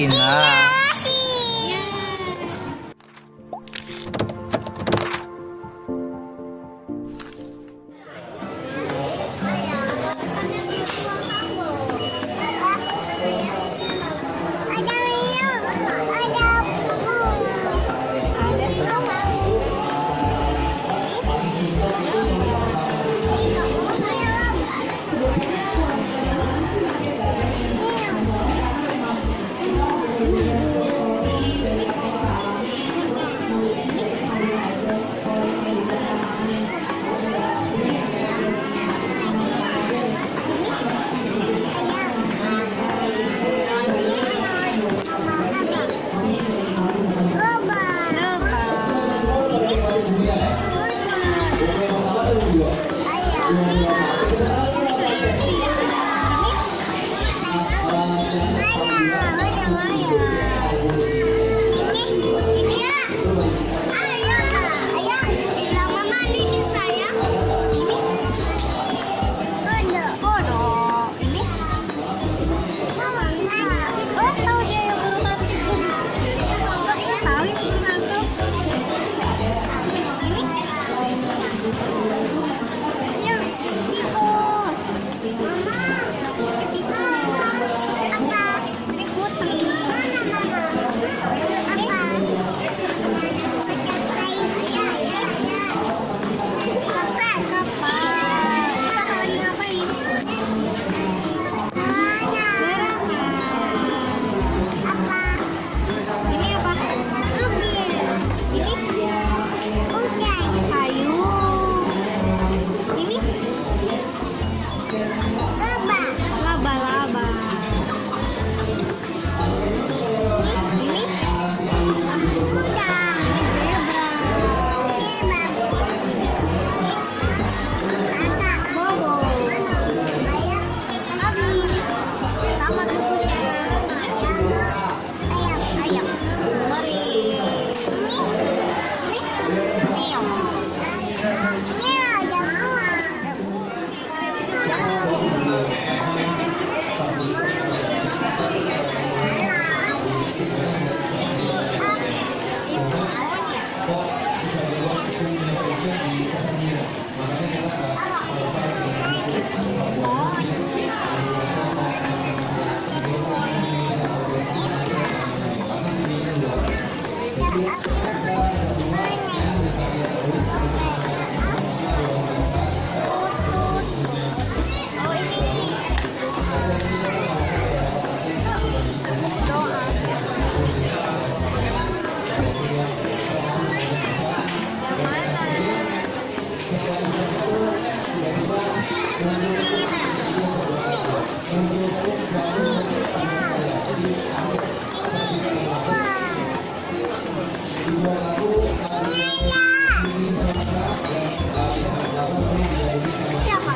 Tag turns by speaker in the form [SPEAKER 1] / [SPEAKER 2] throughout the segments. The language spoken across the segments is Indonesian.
[SPEAKER 1] Tina.
[SPEAKER 2] Siapa?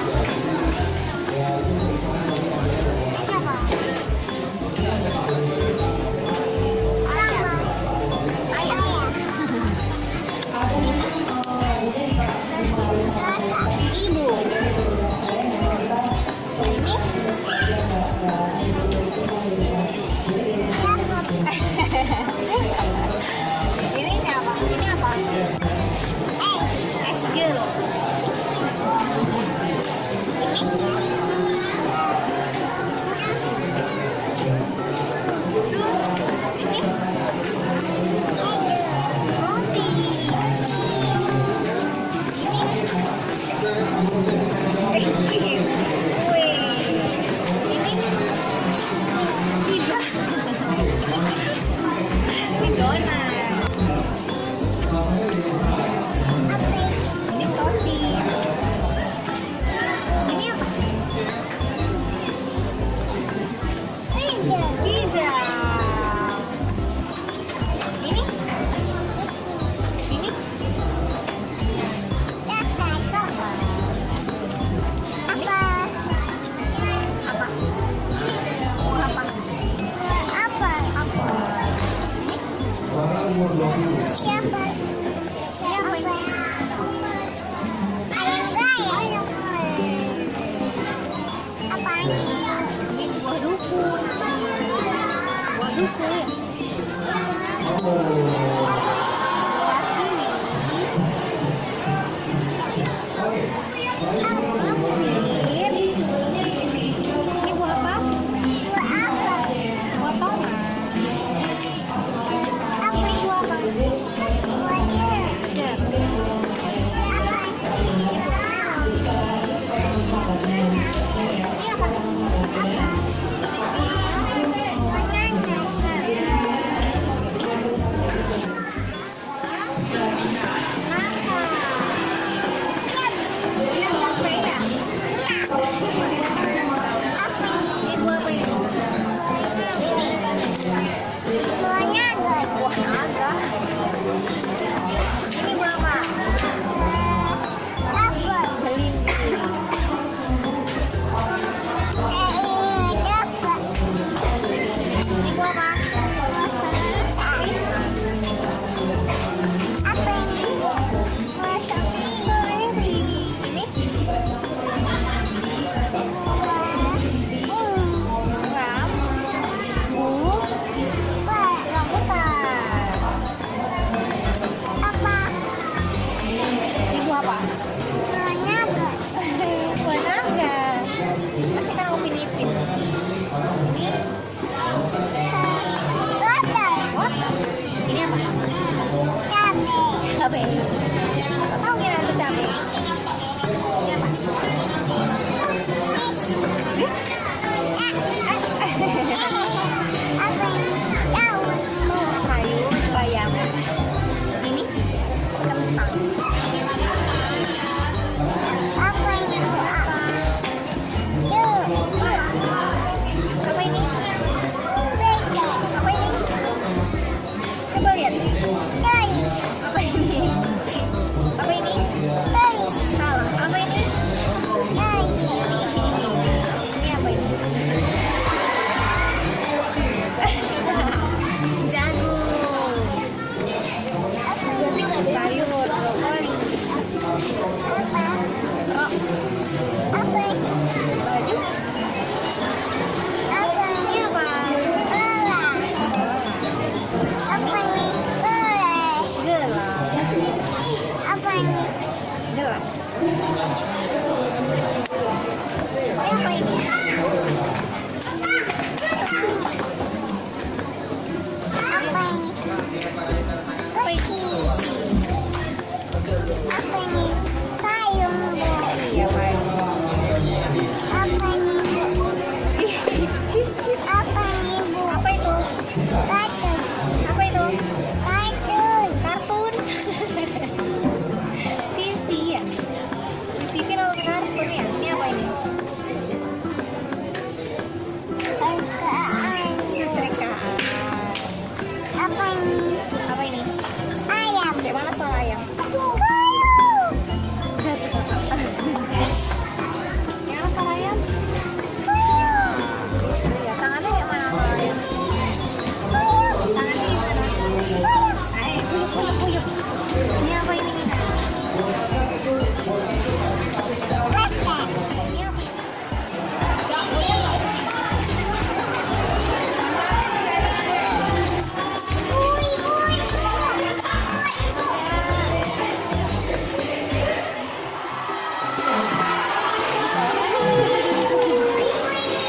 [SPEAKER 2] Siapa ini? Apa ini? Ini buah duku. Buah duku ya.
[SPEAKER 1] Ini buah apa? Buah tomat. Ini buah apa? Ya. Ini apa? Ini buah apa ini? Buah naga. Ini buah apa? Belimbing. Ini buah apa? Ini ini buah apa? Buah naga. Pasti kan Upin Ipin. Ini what? Ini apa? Cabai. Tahu kira itu cabai? Ini apa? Sayur, bayam. Ini kentang. Apa ini? Apa ini? Coba lihat. Apa ini? Apa ini? Salah. Apa ini? Ini apa ini? Jagung. Sayur, brokoli. Baju. Ini apa? Gelas. Apa ini? Iya, baik. Apa itu? Apa itu? Kartun. TV ya? TV nonton kartun ya? Ini apa ini? Setrikaan. Apa ini? Kayak mana soal ayam? Yang mana soal ayam? Iya, tangannya kayak mana soal ayam? Tangannya gimana? Puyuk. Ini apa ini? Ini apa?
[SPEAKER 2] Abang